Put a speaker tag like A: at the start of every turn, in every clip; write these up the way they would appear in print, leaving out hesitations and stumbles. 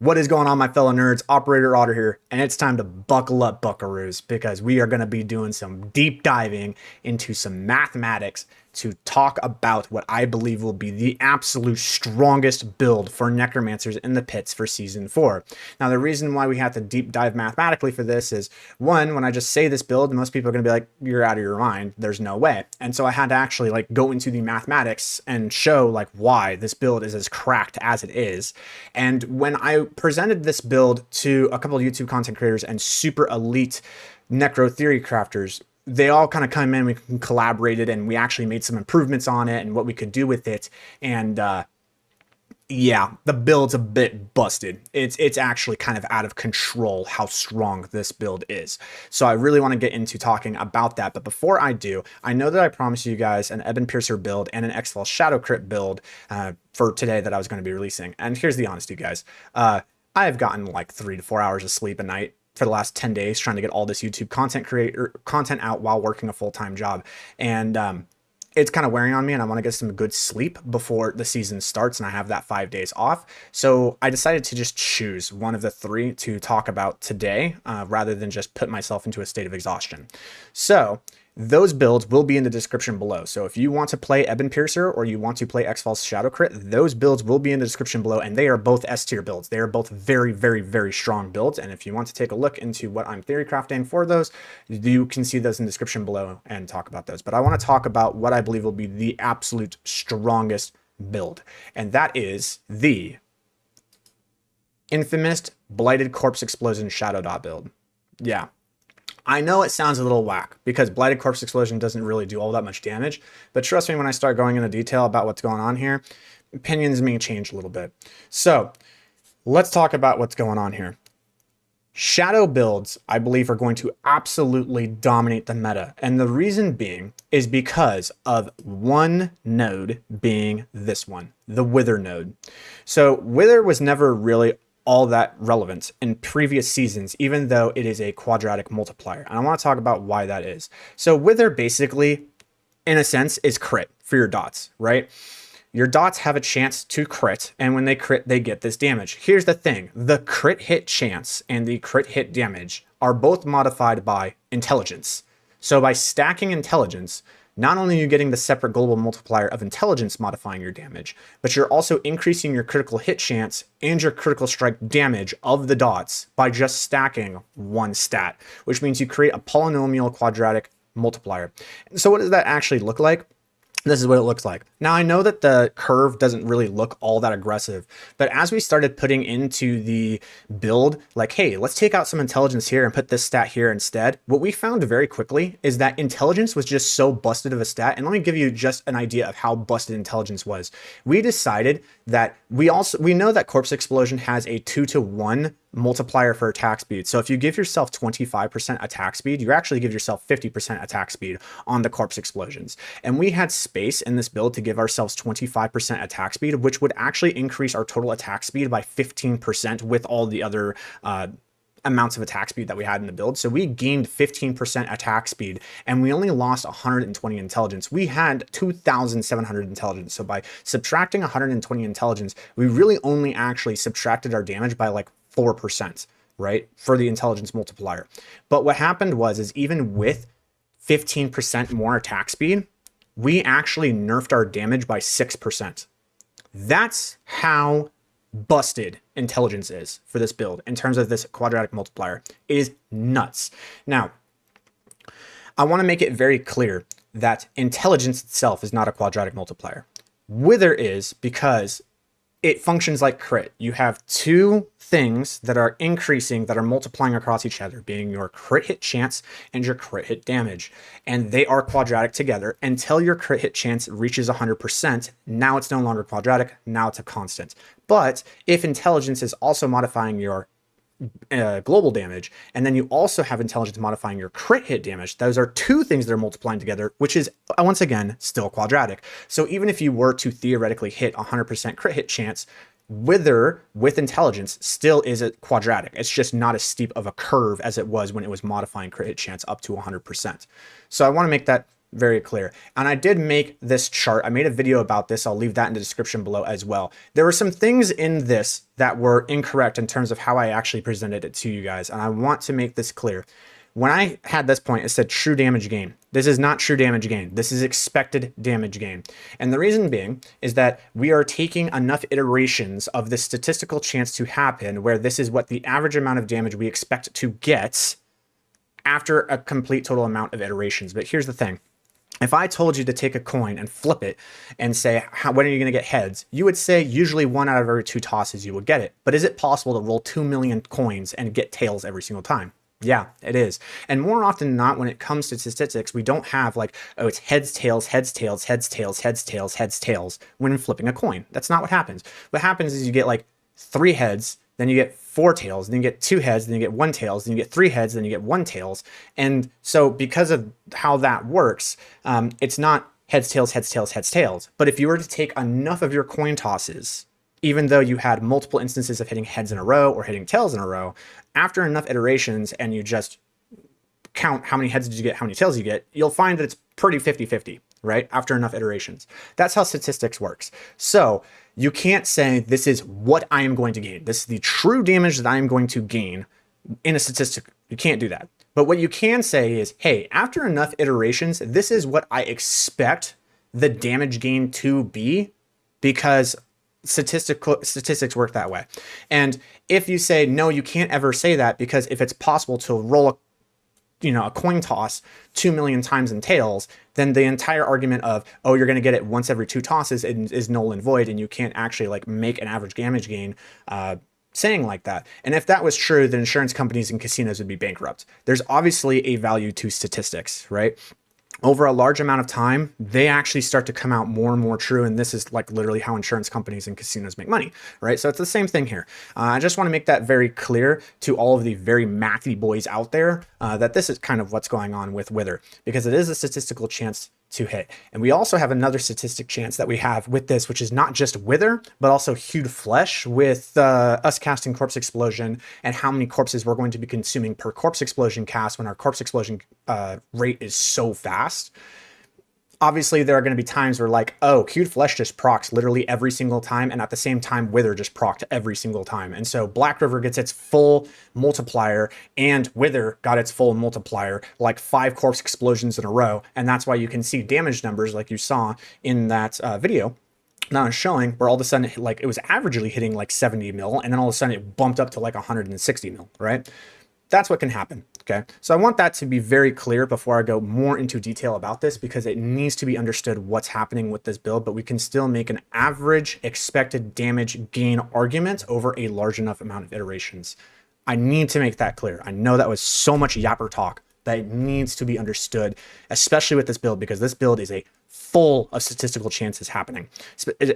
A: What is going on, my fellow nerds? Operator Otter here, and it's time to buckle up, buckaroos, because we are going to be doing some deep diving into some mathematics to talk about what I believe will be the absolute strongest build for Necromancers in the pits for Season 4. Now, the reason why we have to deep dive mathematically for this is, one, when I just say this build, most people are going to be like, you're out of your mind, there's no way. And so I had to actually go into the mathematics and show why this build is as cracked as it is. And when I presented this build to a couple of YouTube content creators and super elite necro theory crafters, they all kind of come in, we collaborated, and we actually made some improvements on it and what we could do with it. And yeah, the build's a bit busted. It's actually kind of out of control how strong this build is. So I really want to get into talking about that. But before I do, I know that I promised you guys an Ebon Piercer build and an X-Fall Shadow Crypt build for today that I was going to be releasing. And here's the honesty, guys. I've gotten like 3 to 4 hours of sleep a night for the last 10 days trying to get all this YouTube content out while working a full-time job. And it's kind of wearing on me, and I want to get some good sleep before the season starts and I have that 5 days off. So I decided to just choose one of the 3 to talk about today rather than just put myself into a state of exhaustion. So those builds will be in the description below. So if you want to play Ebon Piercer or you want to play X-Fall Shadow Crypt, those builds will be in the description below, and they are both S tier builds. They are both very, very, very strong builds. And if you want to take a look into what I'm theory crafting for those, you can see those in the description below and talk about those. But I want to talk about what I believe will be the absolute strongest build, and that is the infamous Blighted Corpse Explosion Shadow Dot build. Yeah. I know it sounds a little whack because Blighted Corpse Explosion doesn't really do all that much damage, but trust me when I start going into detail about what's going on here, opinions may change a little bit. So let's talk about what's going on here. Shadow builds, I believe, are going to absolutely dominate the meta. And the reason being is because of one node being this one, the Wither node. So Wither was never really all that relevant in previous seasons, even though it is a quadratic multiplier. And I want to talk about why that is. So Wither basically, in a sense, is crit for your dots, right? Your dots have a chance to crit, and when they crit, they get this damage. Here's the thing. The crit hit chance and the crit hit damage are both modified by intelligence. So by stacking intelligence, not only are you getting the separate global multiplier of intelligence modifying your damage, but you're also increasing your critical hit chance and your critical strike damage of the dots by just stacking one stat, which means you create a polynomial quadratic multiplier. So what does that actually look like? This is what it looks like. Now, I know that the curve doesn't really look all that aggressive, but as we started putting into the build, hey, let's take out some intelligence here and put this stat here instead, what we found very quickly is that intelligence was just so busted of a stat. And let me give you just an idea of how busted intelligence was. We decided that we know that Corpse Explosion has a 2-to-1 multiplier for attack speed. So if you give yourself 25% attack speed, you actually give yourself 50% attack speed on the Corpse Explosions. And we had space in this build to give ourselves 25% attack speed, which would actually increase our total attack speed by 15% with all the other amounts of attack speed that we had in the build. So we gained 15% attack speed and we only lost 120 intelligence. We had 2,700 intelligence. So by subtracting 120 intelligence, we really only actually subtracted our damage by 4%, right? For the intelligence multiplier. But what happened is even with 15% more attack speed, we actually nerfed our damage by 6%. That's how busted intelligence is for this build in terms of this quadratic multiplier. It is nuts. Now, I want to make it very clear that intelligence itself is not a quadratic multiplier. Wither is because it functions like crit. You have 2 things that are increasing, that are multiplying across each other, being your crit hit chance and your crit hit damage. And they are quadratic together until your crit hit chance reaches 100%. Now it's no longer quadratic, now it's a constant. But if intelligence is also modifying your global damage, and then you also have intelligence modifying your crit hit damage, those are 2 things that are multiplying together, which is once again still quadratic. So even if you were to theoretically hit 100% crit hit chance, Wither with intelligence still is a quadratic. It's just not as steep of a curve as it was when it was modifying crit hit chance up to 100%. So I want to make that Very clear. And I did make this chart. I made a video about this. I'll leave that in the description below as well. There were some things in this that were incorrect in terms of how I actually presented it to you guys. And I want to make this clear. When I had this point, it said true damage gain. This is not true damage gain. This is expected damage gain. And the reason being is that we are taking enough iterations of this statistical chance to happen where this is what the average amount of damage we expect to get after a complete total amount of iterations. But here's the thing. If I told you to take a coin and flip it and say, when are you going to get heads? You would say usually 1 out of every 2 tosses you will get it. But is it possible to roll 2 million coins and get tails every single time? Yeah, it is. And more often than not, when it comes to statistics, we don't have like, oh, it's heads, tails, heads, tails, heads, tails, heads, tails, heads, tails when flipping a coin. That's not what happens. What happens is you get like 3 heads, then you get 4 tails, then you get 2 heads, then you get 1 tails, then you get 3 heads, then you get 1 tails. And so because of how that works, it's not heads, tails, heads, tails, heads, tails. But if you were to take enough of your coin tosses, even though you had multiple instances of hitting heads in a row or hitting tails in a row, after enough iterations and you just count how many heads did you get, how many tails you get, you'll find that it's pretty 50-50, right? After enough iterations. That's how statistics works. So you can't say this is what I am going to gain. This is the true damage that I am going to gain in a statistic. You can't do that. But what you can say is, hey, after enough iterations, this is what I expect the damage gain to be, because statistics work that way. And if you say, no, you can't ever say that, because if it's possible to roll a coin toss 2 million times in tails, then the entire argument of, oh, you're going to get it once every 2 tosses is null and void, and you can't actually like make an average damage gain saying like that. And if that was true, then insurance companies and casinos would be bankrupt. There's obviously a value to statistics, right? Over a large amount of time, they actually start to come out more and more true. And this is like literally how insurance companies and casinos make money, right? So it's the same thing here. I just want to make that very clear to all of the very mathy boys out there that this is kind of what's going on with Wither, because it is a statistical chance to hit. And we also have another statistic chance that we have with this, which is not just Wither, but also Hewed Flesh with us casting Corpse Explosion and how many corpses we're going to be consuming per Corpse Explosion cast when our Corpse Explosion rate is so fast. Obviously, there are going to be times where like, oh, Hewed Flesh just procs literally every single time, and at the same time, Wither just procced every single time. And so Black River gets its full multiplier, and Wither got its full multiplier, like 5 Corpse Explosions in a row. And that's why you can see damage numbers like you saw in that video that I was showing, where all of a sudden, like it was averagely hitting like 70 mil, and then all of a sudden it bumped up to like 160 mil, right? That's what can happen, okay? So I want that to be very clear before I go more into detail about this, because it needs to be understood what's happening with this build, but we can still make an average expected damage gain argument over a large enough amount of iterations. I need to make that clear. I know that was so much yapper talk that it needs to be understood, especially with this build, because this build is a full of statistical chances happening.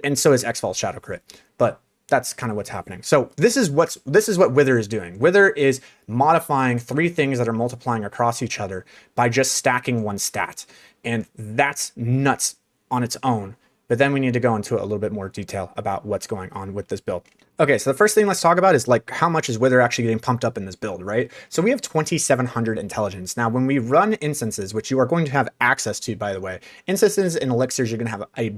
A: And so is X-Vault Shadow Crit, but that's kind of what's happening. So this is what Wither is doing. Wither is modifying 3 things that are multiplying across each other by just stacking 1 stat. And that's nuts on its own. But then we need to go into a little bit more detail about what's going on with this build. Okay, so the first thing let's talk about is like how much is Wither actually getting pumped up in this build, right? So we have 2,700 intelligence. Now, when we run instances, which you are going to have access to, by the way, instances and elixirs, you're going to have a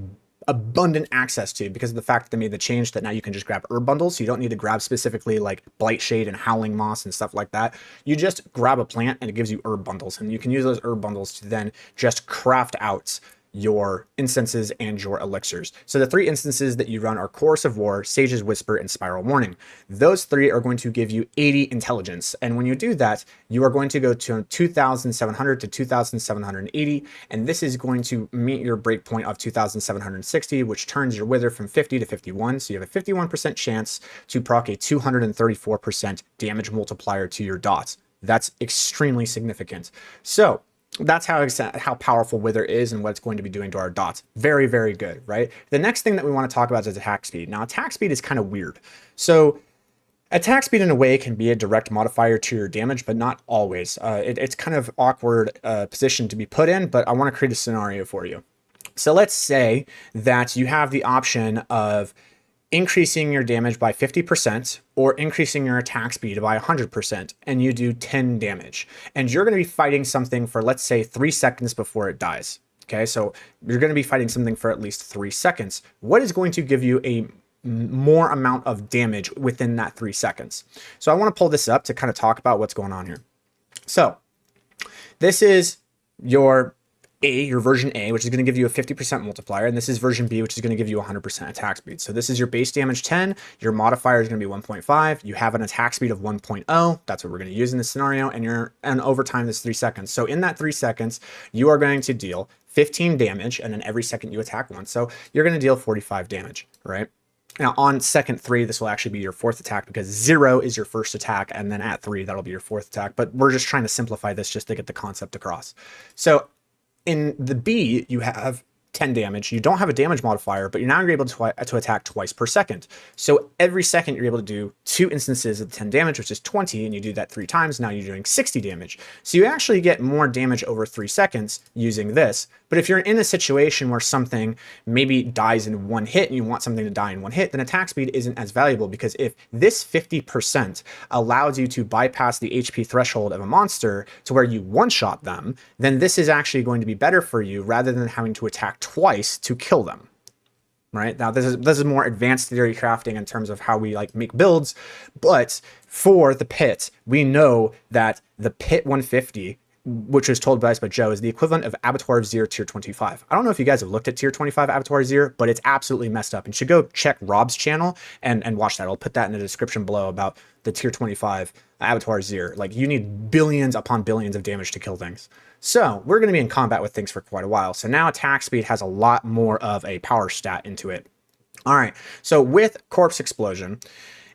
A: abundant access to, because of the fact that they made the change that now you can just grab herb bundles. So you don't need to grab specifically like Blightshade and Howling Moss and stuff like that. You just grab a plant and it gives you herb bundles, and you can use those herb bundles to then just craft out your instances and your elixirs. So the 3 instances that you run are Chorus of War, Sage's Whisper, and Spiral Warning. Those 3 are going to give you 80 intelligence. And when you do that, you are going to go to 2,700 to 2,780. And this is going to meet your breakpoint of 2,760, which turns your Wither from 50 to 51. So you have a 51% chance to proc a 234% damage multiplier to your DoT. That's extremely significant. So that's how powerful Wither is and what it's going to be doing to our DoTs. Very, very good, right? The next thing that we want to talk about is attack speed. Now, attack speed is kind of weird. So attack speed in a way can be a direct modifier to your damage, but not always. It's kind of awkward position to be put in, but I want to create a scenario for you. So let's say that you have the option of increasing your damage by 50% or increasing your attack speed by 100%, and you do 10 damage. And you're going to be fighting something for, let's say, 3 seconds before it dies. Okay, so you're going to be fighting something for at least 3 seconds. What is going to give you a more amount of damage within that 3 seconds? So I want to pull this up to kind of talk about what's going on here. So this is your version A, which is going to give you a 50% multiplier, and this is version B, which is going to give you 100% attack speed. So this is your base damage 10, your modifier is going to be 1.5, you have an attack speed of 1.0, that's what we're going to use in this scenario, and over time is 3 seconds. So in that 3 seconds, you are going to deal 15 damage, and then every second you attack once. So you're going to deal 45 damage, right? Now, on second 3, this will actually be your 4th attack because 0 is your first attack, and then at 3, that'll be your 4th attack. But we're just trying to simplify this just to get the concept across. So in the B, you have 10 damage. You don't have a damage modifier, but now you're able to attack twice per second. So every second you're able to do 2 instances of 10 damage, which is 20, and you do that 3 times. Now you're doing 60 damage. So you actually get more damage over 3 seconds using this. But if you're in a situation where something maybe dies in 1 hit and you want something to die in 1 hit, then attack speed isn't as valuable, because if this 50% allows you to bypass the HP threshold of a monster to where you one-shot them, then this is actually going to be better for you rather than having to attack twice to kill them. Right? Now, this is more advanced theory crafting in terms of how we like make builds, but for the pit, we know that the pit 150, which was told by us by Joe, is the equivalent of Abattoir of Zir tier 25. I don't know if you guys have looked at tier 25 Abattoir Zir, but it's absolutely messed up. And you should go check Rob's channel and watch that. I'll put that in the description below about the tier 25 Abattoir Zir. Like, you need billions upon billions of damage to kill things. So we're going to be in combat with things for quite a while. So now attack speed has a lot more of a power stat into it. All right, so with Corpse Explosion,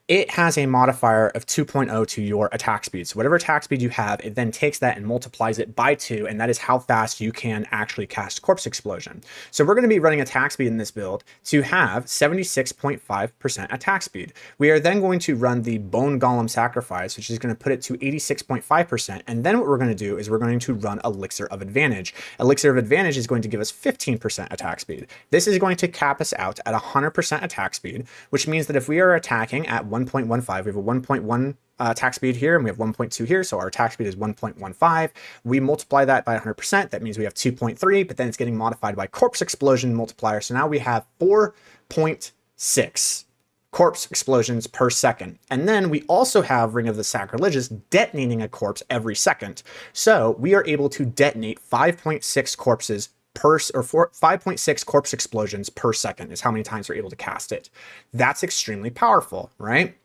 A: it has a modifier of 2.0 to your attack speed. So whatever attack speed you have, it then takes that and multiplies it by 2, and that is how fast you can actually cast Corpse Explosion. So we're going to be running attack speed in this build to have 76.5% attack speed. We are then going to run the Bone Golem Sacrifice, which is going to put it to 86.5%, and then what we're going to do is we're going to run Elixir of Advantage. Elixir of Advantage is going to give us 15% attack speed. This is going to cap us out at 100% attack speed, which means that if we are attacking at 1.15, we have a 1.1 attack speed here, and we have 1.2 here, so our attack speed is 1.15. We multiply that by 100%, that means we have 2.3, but then it's getting modified by Corpse Explosion multiplier, so now we have 4.6 corpse explosions per second. And then we also have Ring of the Sacrilegious detonating a corpse every second. So we are able to detonate 5.6 corpses per, or 5.6 corpse explosions per second is how many times we're able to cast it. That's extremely powerful, right?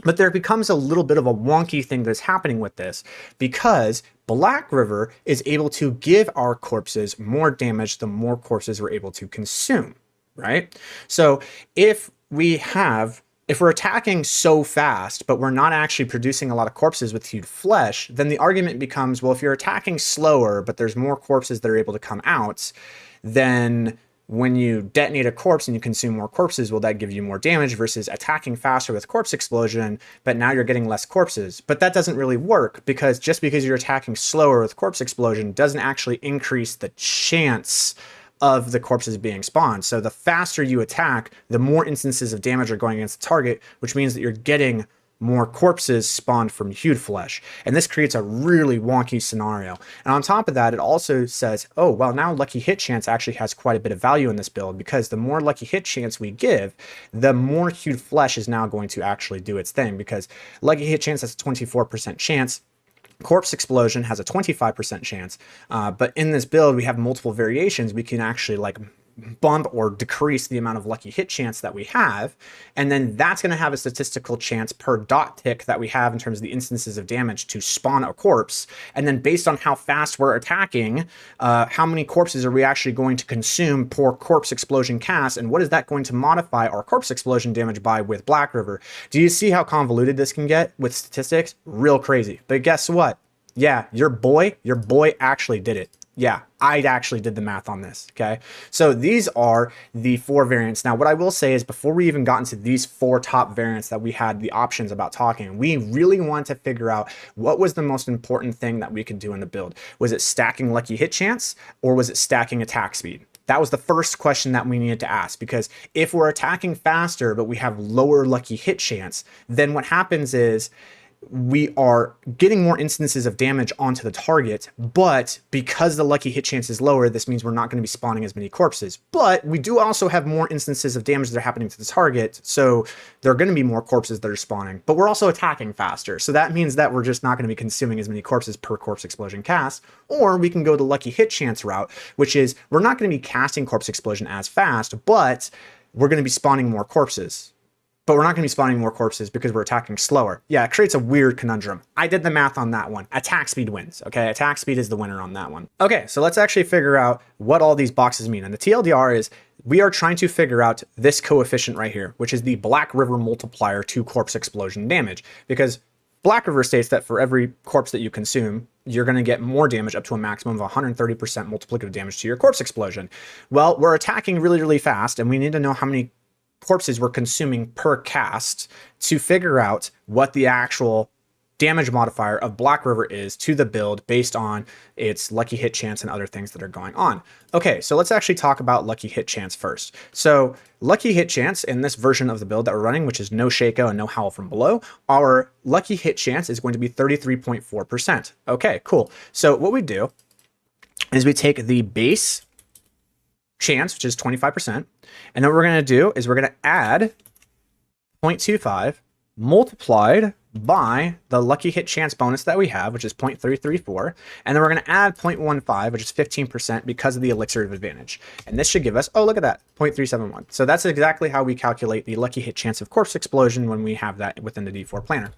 A: But there becomes a little bit of a wonky thing that's happening with this, because Black River is able to give our corpses more damage the more corpses we're able to consume, right? So if we're attacking so fast, but we're not actually producing a lot of corpses with hewed flesh, then the argument becomes, well, if you're attacking slower, but there's more corpses that are able to come out, then when you detonate a corpse and you consume more corpses, will that give you more damage versus attacking faster with Corpse Explosion, but now you're getting less corpses? But that doesn't really work, because just because you're attacking slower with Corpse Explosion doesn't actually increase the chance of the corpses being spawned. So the faster you attack, the more instances of damage are going against the target, which means that you're getting more corpses spawned from hewed flesh. And this creates a really wonky scenario. And on top of that, it also says, oh, well, now lucky hit chance actually has quite a bit of value in this build, because the more lucky hit chance we give, the more hewed flesh is now going to actually do its thing, because lucky hit chance has a 24% chance. Corpse Explosion has a 25% chance, but in this build, we have multiple variations. We can actually like bump or decrease the amount of lucky hit chance that we have, and then that's going to have a statistical chance per dot tick that we have in terms of the instances of damage to spawn a corpse. And then based on how fast we're attacking, how many corpses are we actually going to consume per Corpse Explosion cast, and what is that going to modify our Corpse Explosion damage by with Black River? Do you see how convoluted this can get with statistics? Real crazy. But guess what? Yeah, your boy actually did it. Yeah, I actually did the math on this, okay? So these are the 4 variants. Now, what I will say is, before we even got into these 4 top variants that we had the options about talking, we really wanted to figure out what was the most important thing that we could do in the build. Was it stacking lucky hit chance, or was it stacking attack speed? That was the first question that we needed to ask, because if we're attacking faster, but we have lower lucky hit chance, then what happens is, we are getting more instances of damage onto the target, but because the lucky hit chance is lower, this means we're not going to be spawning as many corpses. But we do also have more instances of damage that are happening to the target, so there are going to be more corpses that are spawning, but we're also attacking faster. So that means that we're just not going to be consuming as many corpses per corpse explosion cast, or we can go the lucky hit chance route, which is we're not going to be casting corpse explosion as fast, but we're going to be spawning more corpses. But we're not going to be spawning more corpses because we're attacking slower. Yeah, it creates a weird conundrum. I did the math on that one. Attack speed wins, okay? Attack speed is the winner on that one. Okay, so let's actually figure out what all these boxes mean. And the TLDR is we are trying to figure out this coefficient right here, which is the Black River multiplier to corpse explosion damage. Because Black River states that for every corpse that you consume, you're going to get more damage up to a maximum of 130% multiplicative damage to your corpse explosion. Well, we're attacking really, really fast, and we need to know how many corpses we're consuming per cast to figure out what the actual damage modifier of Black River is to the build based on its lucky hit chance and other things that are going on. Okay, so let's actually talk about lucky hit chance first. So lucky hit chance in this version of the build that we're running, which is no Shaco and no Howl from Below, our lucky hit chance is going to be 33.4%. Okay, cool. So what we do is we take the base chance, which is 25%. And then what we're going to do is we're going to add 0.25 multiplied by the lucky hit chance bonus that we have, which is 0.334. And then we're going to add 0.15, which is 15% because of the elixir of advantage. And this should give us, oh, look at that, 0.371. So that's exactly how we calculate the lucky hit chance of corpse explosion when we have that within the D4 planner.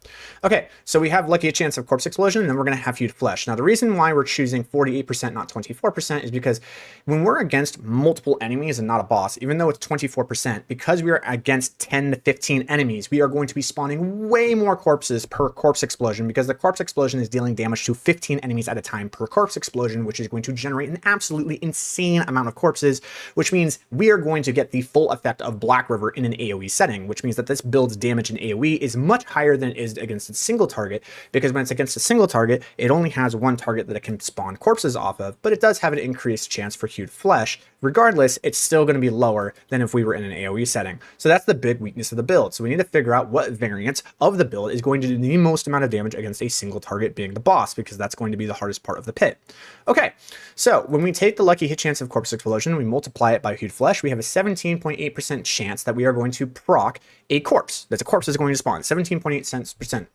A: Okay, so we have lucky hit chance of corpse explosion, and then we're going to have hewed flesh. Now, the reason why we're choosing 48%, not 24%, is because when we're against multiple enemies and not a boss, even though it's 24%, because we are against 10 to 15 enemies, we are going to be spawning way more corpses per corpse explosion, because the corpse explosion is dealing damage to 15 enemies at a time per corpse explosion, which is going to generate an absolutely insane amount of corpses, which means we are going to get the full effect of Black River in an AoE setting, which means that this build's damage in AoE is much higher than it is against a single target, because when it's against a single target, it only has one target that it can spawn corpses off of, but it does have an increased chance for hewed flesh. Regardless, it's still going to be lower than if we were in an AoE setting. So that's the big weakness of the build. So we need to figure out what variant of the build is going to do the most amount of damage against a single target, being the boss, because that's going to be the hardest part of the pit. Okay, so when we take the lucky hit chance of corpse explosion, we multiply it by hewed flesh, we have a 17.8% chance that we are going to proc a corpse. That's a corpse is going to spawn, 17.8%.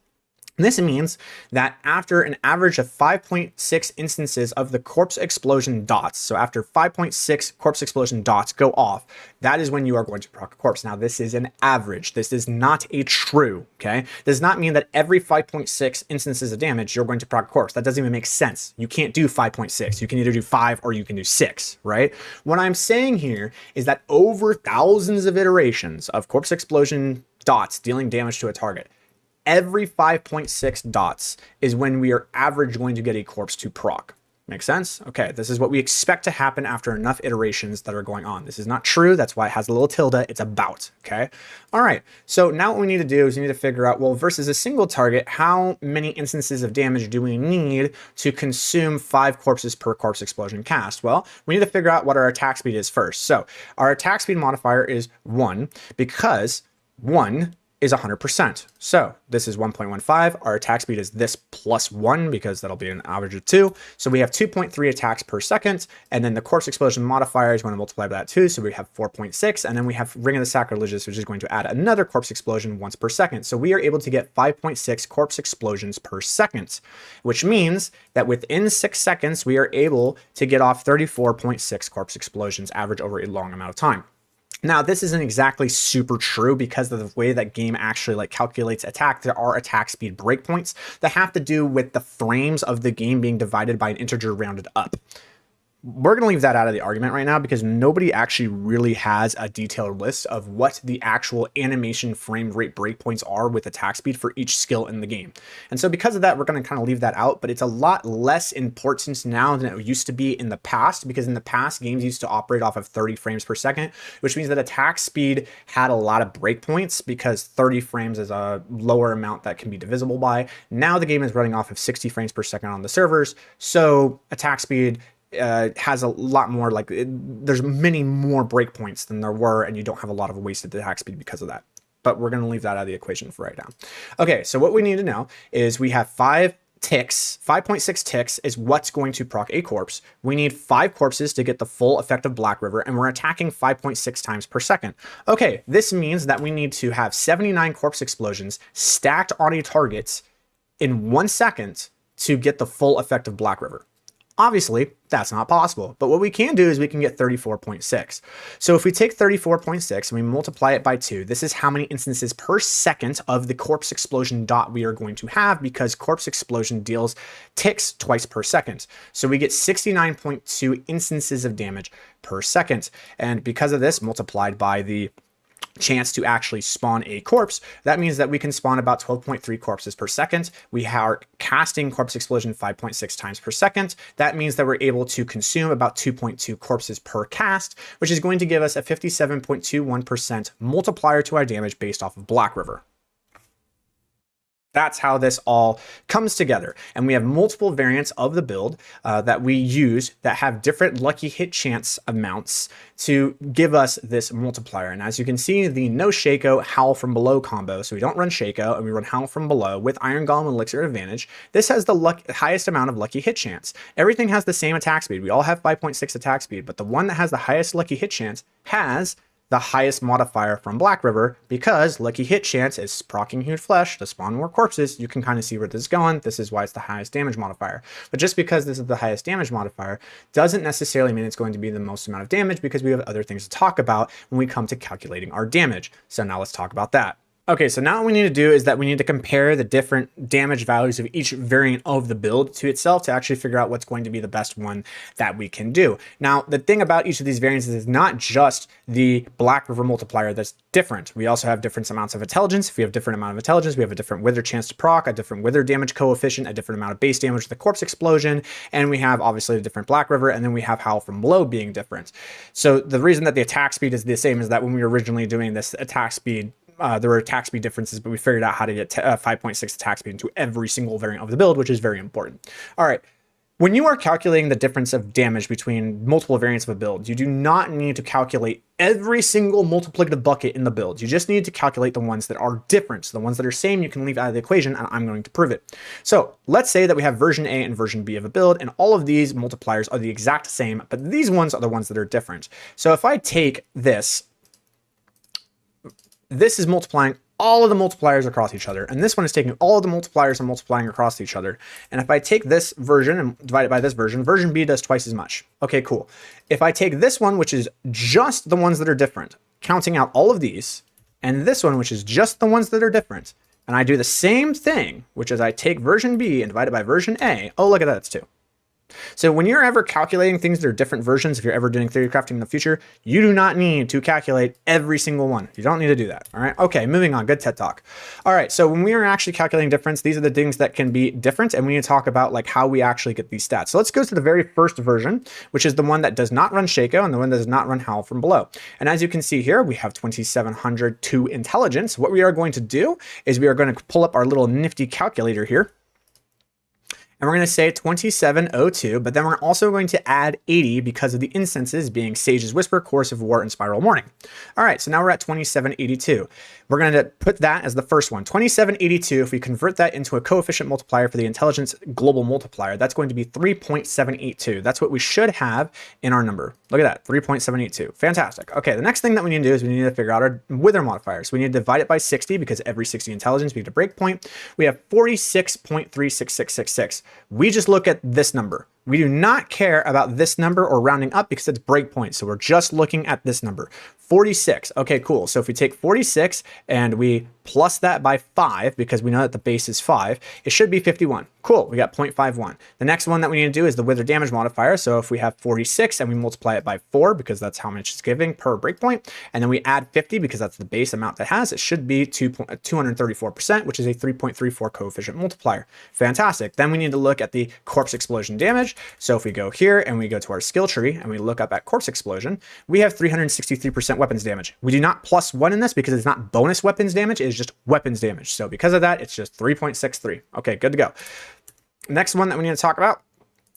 A: This means that after an average of 5.6 instances of the corpse explosion dots, so after 5.6 corpse explosion dots go off, that is when you are going to proc a corpse. Now, this is an average. This is not a true, okay? Does not mean that every 5.6 instances of damage, you're going to proc a corpse. That doesn't even make sense. You can't do 5.6. You can either do 5 or you can do 6, right? What I'm saying here is that over thousands of iterations of corpse explosion dots dealing damage to a target, every 5.6 dots is when we are average going to get a corpse to proc. Make sense? Okay, this is what we expect to happen after enough iterations that are going on. This is not true. That's why it has a little tilde. It's about, okay? All right, so now what we need to do is we need to figure out, well, versus a single target, how many instances of damage do we need to consume 5 corpses per corpse explosion cast? Well, we need to figure out what our attack speed is first. So our attack speed modifier is 1 because 1 is 100%. So this is 1.15. Our attack speed is this plus 1 because that'll be an average of 2. So we have 2.3 attacks per second. And then the corpse explosion modifier is going to multiply by that 2. So we have 4.6. And then we have Ring of the Sacrilegious, which is going to add another corpse explosion once per second. So we are able to get 5.6 corpse explosions per second, which means that within 6 seconds, we are able to get off 34.6 corpse explosions average over a long amount of time. Now, this isn't exactly super true because of the way that game actually calculates attack. There are attack speed breakpoints that have to do with the frames of the game being divided by an integer rounded up. We're going to leave that out of the argument right now because nobody actually really has a detailed list of what the actual animation frame rate breakpoints are with attack speed for each skill in the game. And so because of that, we're going to kind of leave that out, but it's a lot less important now than it used to be in the past, because in the past, games used to operate off of 30 frames per second, which means that attack speed had a lot of breakpoints because 30 frames is a lower amount that can be divisible by. Now the game is running off of 60 frames per second on the servers, so attack speed has a lot more, there's many more breakpoints than there were, and you don't have a lot of wasted attack speed because of that. but we're going to leave that out of the equation for right now. Okay, so what we need to know is we have 5 ticks. 5.6 ticks is what's going to proc a corpse. We need 5 corpses to get the full effect of Black River, and we're attacking 5.6 times per second. Okay, this means that we need to have 79 corpse explosions stacked on a target in 1 second to get the full effect of Black River. Obviously, that's not possible, but what we can do is we can get 34.6. So if we take 34.6 and we multiply it by 2, this is how many instances per second of the corpse explosion dot we are going to have, because corpse explosion deals ticks twice per second. So we get 69.2 instances of damage per second. And because of this, multiplied by the chance to actually spawn a corpse, that means that we can spawn about 12.3 corpses per second. We are casting corpse explosion 5.6 times per second. That means that we're able to consume about 2.2 corpses per cast, which is going to give us a 57.21% multiplier to our damage based off of Black River. That's how this all comes together. And we have multiple variants of the build that we use that have different lucky hit chance amounts to give us this multiplier. And as you can see, the no Shaco Howl from Below combo. So we don't run Shaco and we run Howl from Below with Iron Golem Elixir Advantage. This has the highest amount of lucky hit chance. Everything has the same attack speed. We all have 5.6 attack speed, but the one that has the highest lucky hit chance has the highest modifier from Black River, because lucky hit chance is proccing huge flesh to spawn more corpses. You can kind of see where this is going. This is why it's the highest damage modifier. But just because this is the highest damage modifier doesn't necessarily mean it's going to be the most amount of damage, because we have other things to talk about when we come to calculating our damage. So now let's talk about that. Okay, so now what we need to do is that we need to compare the different damage values of each variant of the build to itself to actually figure out what's going to be the best one that we can do. Now, the thing about each of these variants is it's not just the Black River multiplier that's different. We also have different amounts of intelligence. If we have different amount of intelligence, we have a different wither chance to proc, a different wither damage coefficient, a different amount of base damage with the corpse explosion, and we have obviously a different Black River, and then we have Howl from Below being different. So the reason that the attack speed is the same is that when we were originally doing this attack speed, there were attack speed differences, but we figured out how to get 5.6 attack speed into every single variant of the build, which is very important. All right. When you are calculating the difference of damage between multiple variants of a build, you do not need to calculate every single multiplicative bucket in the build. You just need to calculate the ones that are different. So the ones that are same, you can leave out of the equation, and I'm going to prove it. So let's say that we have version A and version B of a build, and all of these multipliers are the exact same, but these ones are the ones that are different. So if I take this is multiplying all of the multipliers across each other, and this one is taking all of the multipliers and multiplying across each other. And if I take this version and divide it by this version, version B does twice as much. Okay, cool. If I take this one, which is just the ones that are different, counting out all of these, and this one, which is just the ones that are different, and I do the same thing, which is I take version B and divide it by version A, oh, look at that, it's 2. So when you're ever calculating things that are different versions, if you're ever doing theory crafting in the future, you do not need to calculate every single one. You don't need to do that. All right. Okay. Moving on. Good TED talk. All right. So when we are actually calculating difference, these are the things that can be different. And we need to talk about like how we actually get these stats. So let's go to the very first version, which is the one that does not run Shaco and the one that does not run Howl from Below. And as you can see here, we have 2,702 intelligence. What we are going to do is we are going to pull up our little nifty calculator here. And we're going to say 2702, but then we're also going to add 80 because of the instances being Sage's Whisper, Chorus of War, and Spiral Warning. All right, so now we're at 2782. We're going to put that as the first one. 2782, if we convert that into a coefficient multiplier for the intelligence global multiplier, that's going to be 3.782. That's what we should have in our number. Look at that, 3.782. Fantastic. Okay, the next thing that we need to do is we need to figure out our wither modifiers. We need to divide it by 60 because every 60 intelligence we get a breakpoint. We have 46.36666. We just look at this number. We do not care about this number or rounding up because it's breakpoint. So we're just looking at this number. 46. Okay, cool. So if we take 46 and we plus that by 5, because we know that the base is 5, it should be 51. Cool. We got 0.51. The next one that we need to do is the wither damage modifier. So if we have 46 and we multiply it by 4, because that's how much it's giving per breakpoint, and then we add 50 because that's the base amount that has, it should be 234%, which is a 3.34 coefficient multiplier. Fantastic. Then we need to look at the corpse explosion damage. So if we go here and we go to our skill tree and we look up at corpse explosion, we have 363% weapons damage. We do not plus 1 in this because it's not bonus weapons damage, it is just weapons damage. So because of that, it's just 3.63. Okay, good to go. Next one that we need to talk about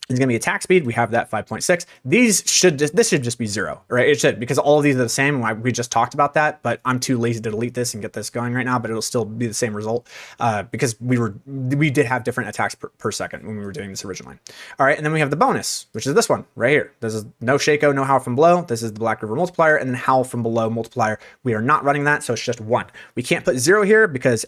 A: is going to be attack speed. We have that 5.6. This should just be 0, right? It should, because all of these are the same. We just talked about that, but I'm too lazy to delete this and get this going right now, but it'll still be the same result because we did have different attacks per second when we were doing this originally. All right, and then we have the bonus, which is this one right here. This is no Shaco, no Howl from Below. This is the Black River Multiplier, and then Howl from Below Multiplier. We are not running that, so it's just 1. We can't put 0 here because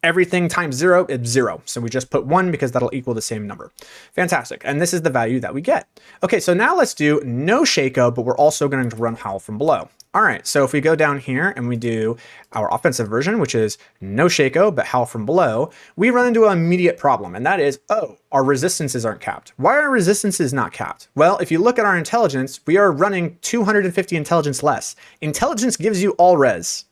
A: everything times 0 is 0. So we just put 1 because that'll equal the same number. Fantastic. And this is the value that we get. Okay, so now let's do no Shaco, but we're also going to run Howl from Below. All right, so if we go down here and we do our offensive version, which is no Shaco, but Howl from Below, we run into an immediate problem, and that is, oh, our resistances aren't capped. Why are resistances not capped? Well, if you look at our intelligence, we are running 250 intelligence less. Intelligence gives you all res.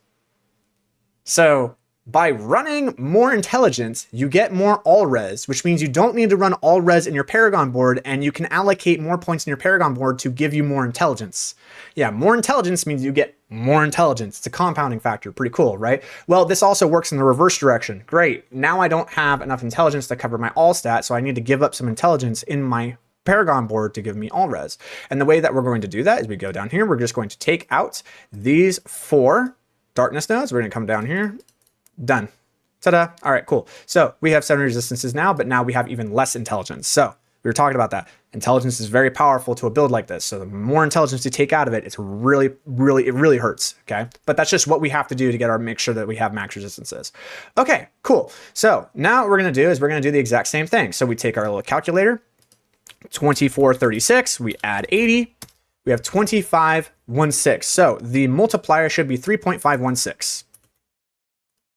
A: So by running more intelligence, you get more all res, which means you don't need to run all res in your Paragon board, and you can allocate more points in your Paragon board to give you more intelligence. Yeah, more intelligence means you get more intelligence. It's a compounding factor. Pretty cool, right? Well, this also works in the reverse direction. Great. Now I don't have enough intelligence to cover my all stat, so I need to give up some intelligence in my Paragon board to give me all res. And the way that we're going to do that is we go down here. We're just going to take out these 4 darkness nodes. We're going to come down here. Done. Ta-da. All right, cool. So we have 7 resistances now, but now we have even less intelligence. So we were talking about that. Intelligence is very powerful to a build like this. So the more intelligence you take out of it, it really hurts. Okay. But that's just what we have to do to make sure that we have max resistances. Okay, cool. So now what we're going to do is we're going to do the exact same thing. So we take our little calculator, 2436, we add 80, we have 2516. So the multiplier should be 3.516.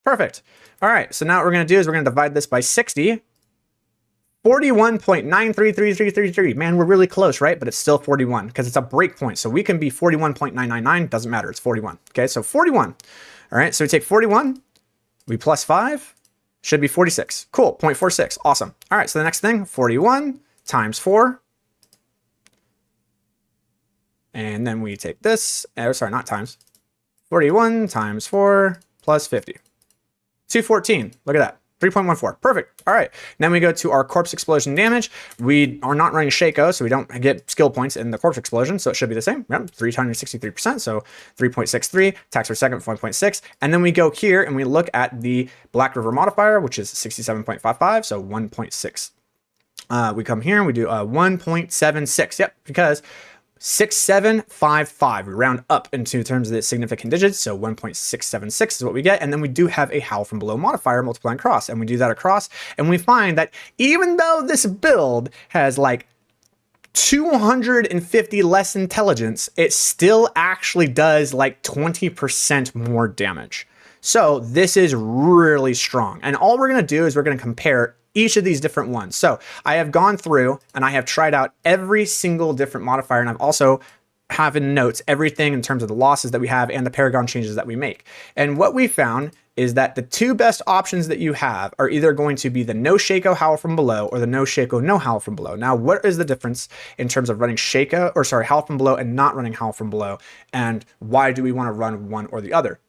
A: Perfect. All right, so now what we're going to do is we're going to divide this by 60. 41.933333. Man, we're really close, right? But it's still 41 because it's a breakpoint. So we can be 41.999. Doesn't matter. It's 41. Okay, so 41. All right, so we take 41. We plus 5. Should be 46. Cool, 0.46. Awesome. All right, so the next thing, 41 times 4. And then we take this. Sorry, not times. 41 times 4 plus 50. 214. Look at that. 3.14. Perfect. All right. Then we go to our corpse explosion damage. We are not running Shaco, so we don't get skill points in the corpse explosion. So it should be the same. Yep, 363%. So 3.63. Attacks per second, 1.6. And then we go here and we look at the Black River modifier, which is 67.55. So 1.6. We come here and we do 1.76. Yep, because 6755. We round up into terms of the significant digits, so 1.676 is what we get, and then we do have a Howl from Below modifier multiplying across, and we do that across, and we find that even though this build has like 250 less intelligence, it still actually does like 20% more damage. So this is really strong, and all we're going to do is we're going to compare each of these different ones. So I have gone through and I have tried out every single different modifier, and I've also have in notes everything in terms of the losses that we have and the Paragon changes that we make. And what we found is that the 2 best options that you have are either going to be the no Shaco Howl from Below or the no Shaco no Howl from Below. Now, what is the difference in terms of running Howl from Below and not running Howl from Below? And why do we want to run one or the other?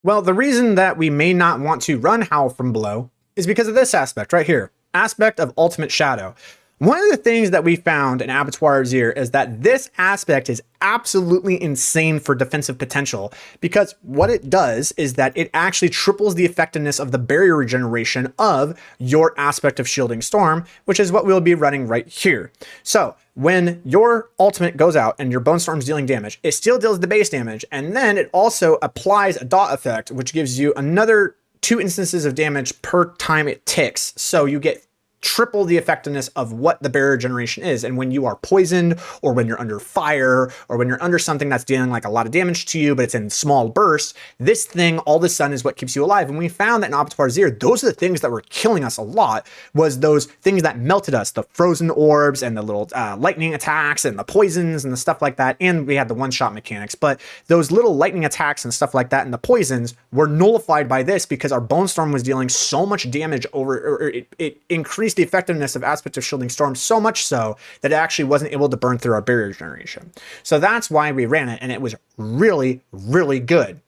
A: Well, the reason that we may not want to run Howl from Below is because of this aspect right here, aspect of Ultimate Shadow. One of the things that we found in Abattoir Azir is that this aspect is absolutely insane for defensive potential, because what it does is that it actually triples the effectiveness of the barrier regeneration of your aspect of Shielding Storm, which is what we'll be running right here. So when your ultimate goes out and your Bone Storm's dealing damage, it still deals the base damage, and then it also applies a DoT effect, which gives you another 2 instances of damage per time it ticks. So you get triple the effectiveness of what the barrier generation is. And when you are poisoned, or when you're under fire, or when you're under something that's dealing like a lot of damage to you, but it's in small bursts, this thing all of a sudden is what keeps you alive. And we found that in Abattoir Azir, those are the things that were killing us a lot, was those things that melted us, the frozen orbs and the little lightning attacks and the poisons and the stuff like that. And we had the one-shot mechanics, but those little lightning attacks and stuff like that and the poisons were nullified by this, because our Bone Storm was dealing so much damage or it increased the effectiveness of Aspect of Shielding Storm so much so that it actually wasn't able to burn through our barrier generation. So that's why we ran it, and it was really, really good.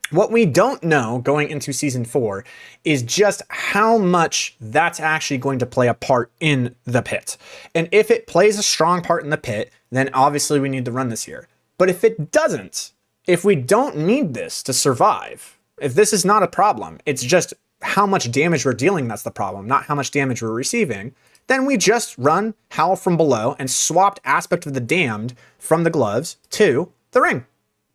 A: What we don't know going into season 4 is just how much that's actually going to play a part in the pit. And if it plays a strong part in the pit, then obviously we need to run this here. But if it doesn't, if we don't need this to survive, if this is not a problem, it's just how much damage we're dealing that's the problem, not how much damage we're receiving, then we just run Howl from Below and swapped Aspect of the Damned from the gloves to the ring.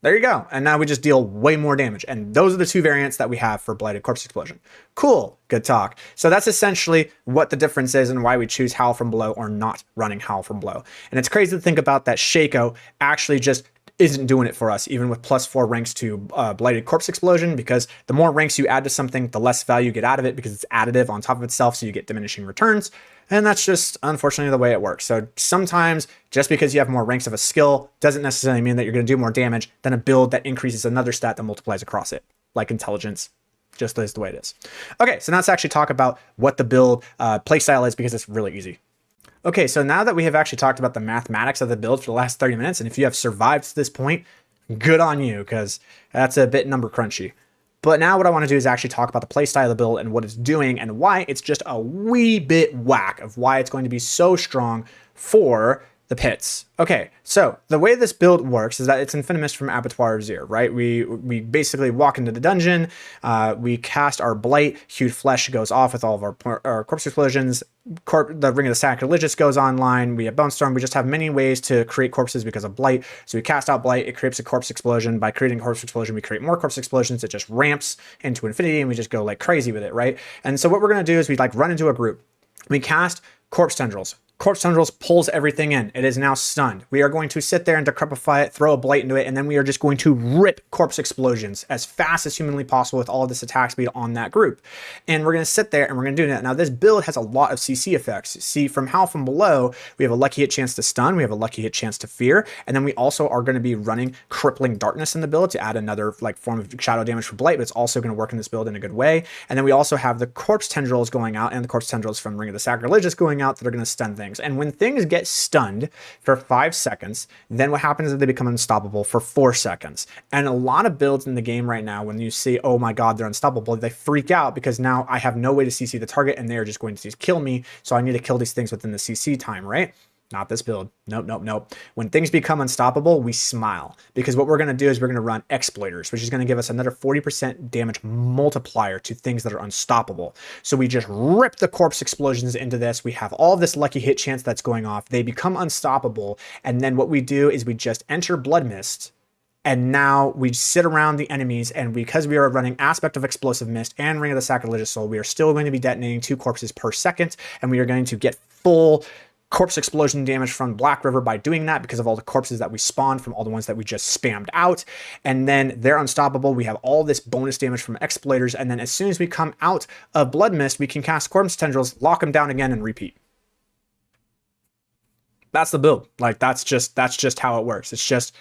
A: There you go. And now we just deal way more damage. And those are the two variants that we have for Blighted Corpse Explosion. Cool. Good talk. So that's essentially what the difference is and why we choose Howl from Below or not running Howl from Below. And it's crazy to think about that Shaco actually just isn't doing it for us, even with +4 ranks to Blighted Corpse Explosion, because the more ranks you add to something, the less value you get out of it because it's additive on top of itself, so you get diminishing returns. And that's just, unfortunately, the way it works. So sometimes, just because you have more ranks of a skill doesn't necessarily mean that you're going to do more damage than a build that increases another stat that multiplies across it, like Intelligence. Just is the way it is. Okay, so now let's actually talk about what the build playstyle is, because it's really easy. Okay, so now that we have actually talked about the mathematics of the build for the last 30 minutes, and if you have survived to this point, good on you, because that's a bit number crunchy. But now what I want to do is actually talk about the playstyle of the build and what it's doing and why it's just a wee bit whack of why it's going to be so strong for the pits. Okay, so the way this build works is that it's Infamous from Abattoir of Zir, right? We basically walk into the dungeon, we cast our Blight, Hued Flesh goes off with all of our Corpse Explosions, the Ring of the Sacrilegious goes online, we have Bone Storm, we just have many ways to create corpses because of Blight. So we cast out Blight, it creates a Corpse Explosion. By creating a Corpse Explosion, we create more Corpse Explosions, it just ramps into infinity and we just go like crazy with it, right? And so what we're gonna do is we like run into a group, we cast Corpse Tendrils. Corpse Tendrils pulls everything in. It is now stunned. We are going to sit there and decrepify it, throw a Blight into it, and then we are just going to rip Corpse Explosions as fast as humanly possible with all of this attack speed on that group. And we're going to sit there and we're going to do that. Now, this build has a lot of CC effects. See, from Howl from Below, we have a lucky hit chance to stun, we have a lucky hit chance to fear, and then we also are going to be running Crippling Darkness in the build to add another like form of shadow damage for Blight, but it's also going to work in this build in a good way. And then we also have the Corpse Tendrils going out and the Corpse Tendrils from Ring of the Sacrilegious going out that are going to stun things. And when things get stunned for 5 seconds, then what happens is they become unstoppable for 4 seconds. And a lot of builds in the game right now, when you see, oh my god, they're unstoppable, they freak out because now I have no way to CC the target and they're just going to kill me, so I need to kill these things within the CC time, right? Not this build. Nope, nope, nope. When things become unstoppable, we smile. Because what we're going to do is we're going to run Exploiters, which is going to give us another 40% damage multiplier to things that are unstoppable. So we just rip the Corpse Explosions into this. We have all this lucky hit chance that's going off. They become unstoppable. And then what we do is we just enter Blood Mist. And now we sit around the enemies, and because we are running Aspect of Explosive Mist and Ring of the Sacrilegious Soul, we are still going to be detonating 2 corpses per second, and we are going to get full Corpse Explosion damage from Black River by doing that because of all the corpses that we spawned from all the ones that we just spammed out. And then they're unstoppable. We have all this bonus damage from Exploiters, and then as soon as we come out of Blood Mist, we can cast Corpse Tendrils, lock them down again, and repeat. That's the build. Like that's just how it works. It's just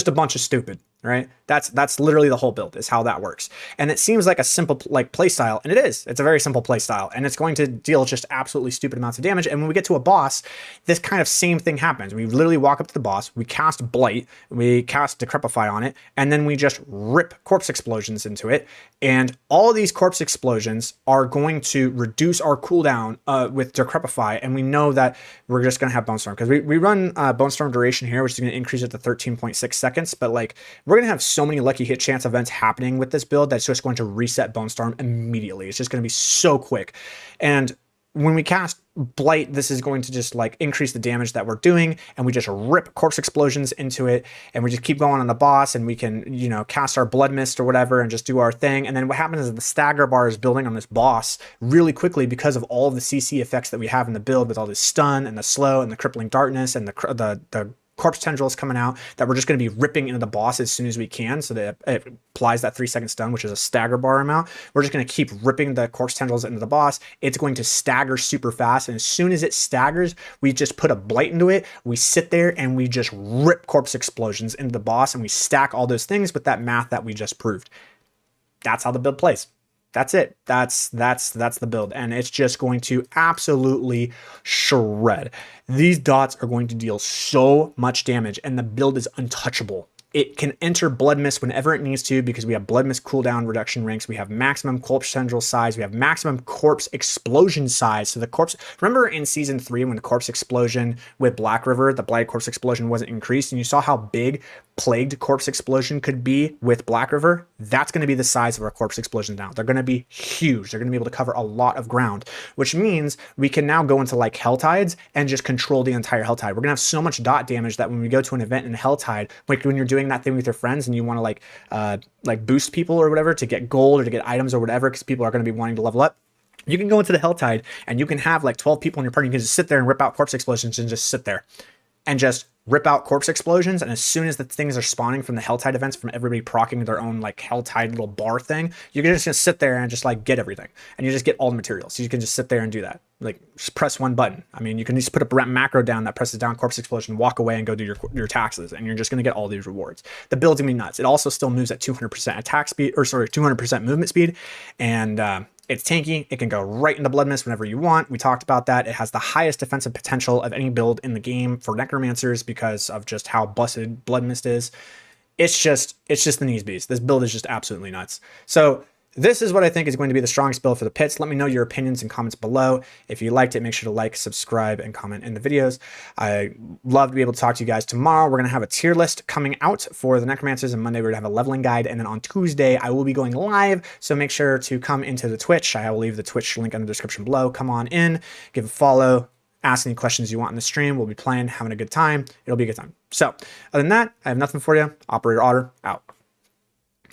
A: a bunch of stupid, right? That's literally the whole build is how that works. And it seems like a simple like play style, and it is. It's a very simple play style, and it's going to deal just absolutely stupid amounts of damage. And when we get to a boss, this kind of same thing happens. We literally walk up to the boss, we cast Blight, we cast Decrepify on it, and then we just rip Corpse Explosions into it. And all of these Corpse Explosions are going to reduce our cooldown with Decrepify, and we know that we're just going to have Bone Storm because we run Bone Storm duration here, which is going to increase it to 13.6 seconds. But like we're going to have so many lucky hit chance events happening with this build that's just going to reset Bone Storm immediately. It's just going to be so quick. And when we cast Blight, this is going to just like increase the damage that we're doing, and we just rip Corpse Explosions into it, and we just keep going on the boss, and we can, you know, cast our Blood Mist or whatever and just do our thing. And then what happens is the stagger bar is building on this boss really quickly because of all of the CC effects that we have in the build with all this stun and the slow and the crippling darkness and the Corpse Tendrils coming out that we're just going to be ripping into the boss as soon as we can, so that it applies that 3-second stun, which is a stagger bar amount. We're just going to keep ripping the Corpse Tendrils into the boss. It's going to stagger super fast, and as soon as it staggers, we just put a Blight into it. We sit there and we just rip Corpse Explosions into the boss, and we stack all those things with that math that we just proved. That's how the build plays. That's it. That's the build, and it's just going to absolutely shred. These dots are going to deal so much damage, and the build is untouchable. It can enter Blood Mist whenever it needs to because we have Blood Mist cooldown reduction ranks. We have maximum corpse tendril size. We have maximum corpse explosion size. So the corpse, remember in season 3 when the corpse explosion with Black River, the blighted corpse explosion wasn't increased, and you saw how big plagued corpse explosion could be with Black River? That's going to be the size of our corpse explosions now. They're going to be huge. They're going to be able to cover a lot of ground, which means we can now go into like Helltides and just control the entire Helltide. We're going to have so much dot damage that when we go to an event in Helltide, like when you're doing that thing with your friends and you want to like boost people or whatever to get gold or to get items or whatever, because people are going to be wanting to level up, you can go into the Helltide and you can have like 12 people in your party. You can just sit there and rip out corpse explosions and just sit there and just rip out corpse explosions. And as soon as the things are spawning from the Helltide events, from everybody procking their own like Helltide little bar thing, you're just gonna sit there and just like get everything, and you just get all the materials. So you can just sit there and do that. Like just press one button. I mean, you can just put a macro down that presses down corpse explosion, walk away and go do your taxes, and you're just gonna get all these rewards. The build's gonna be nuts. It also still moves at 200% attack speed, or sorry, 200% movement speed, and it's tanky. It can go right into Blood Mist whenever you want. We talked about that. It has the highest defensive potential of any build in the game for Necromancers because of just how busted Blood Mist is. It's just the knees beast. This build is just absolutely nuts. So this is what I think is going to be the strongest build for the pits. Let me know your opinions and comments below. If you liked it, make sure to like, subscribe, and comment in the videos. I love to be able to talk to you guys tomorrow. We're going to have a tier list coming out for the Necromancers, and Monday we're going to have a leveling guide, and then on Tuesday I will be going live, so make sure to come into the Twitch. I will leave the Twitch link in the description below. Come on in, give a follow, ask any questions you want in the stream. We'll be playing, having a good time. It'll be a good time. So other than that, I have nothing for you. Operator Otter, out.